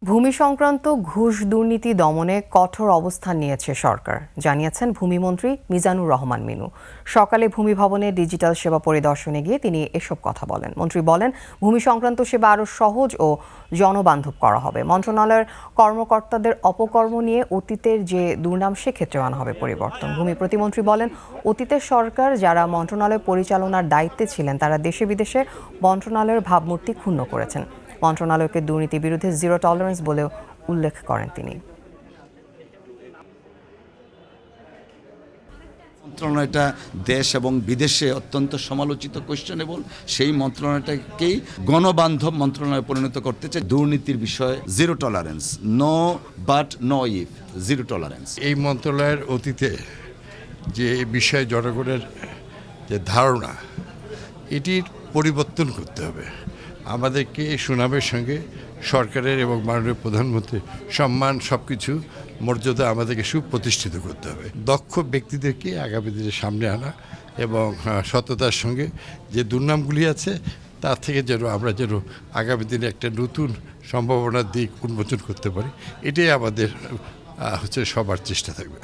ভূমি সংক্রান্ত ঘুষ দুর্নীতি দমনে কঠোর অবস্থান নিয়েছে সরকার, জানিয়েছেন ভূমিমন্ত্রী মিজানুর রহমান মিনু। সকালে ভূমি ভবনে ডিজিটাল সেবা পরিদর্শনে গিয়ে তিনি এসব কথা বলেন। মন্ত্রী বলেন, ভূমি সংক্রান্ত সেবা আরও সহজ ও জনবান্ধব করা হবে। মন্ত্রণালয়ের কর্মকর্তাদের অপকর্ম নিয়ে অতীতের যে দুর্নাম, সেক্ষেত্রে আনা হবে পরিবর্তন। ভূমি প্রতিমন্ত্রী বলেন, অতীতের সরকার যারা মন্ত্রণালয় পরিচালনার দায়িত্বে ছিলেন তারা দেশে বিদেশে মন্ত্রণালয়ের ভাবমূর্তি ক্ষুণ্ণ করেছেন। মন্ত্রণালয়কে দুর্নীতি বিরুদ্ধে জিরো টলারেন্স বলেও উল্লেখ করেন তিনি। মন্ত্রণালয়টা দেশ এবং বিদেশে অত্যন্ত সমালোচিত কোয়েশ্চেনেবল, সেই মন্ত্রণালয়টাকেই গণবান্ধব মন্ত্রণালয়ে পরিণত করতে চাই। দুর্নীতির বিষয়ে zero tolerance, no but no if, zero tolerance. এই মন্ত্রণালয়ের অতীতে যে বিষয়ে জনগণের যে ধারণা, এটির পরিবর্তন করতে হবে। আমাদেরকে সুনামের সঙ্গে সরকারের এবং মাননীয় প্রধানমন্ত্রীর সম্মান সব কিছু মর্যাদা আমাদেরকে সুপ্রতিষ্ঠিত করতে হবে। দক্ষ ব্যক্তিদেরকে আগামী দিনে সামনে আনা এবং সততার সঙ্গে যে দুর্নামগুলি আছে তার থেকে আমরা যেন আগামী দিনে একটা নতুন সম্ভাবনার দিক উন্মোচন করতে পারি, এটাই আমাদের সবার চেষ্টা থাকবে।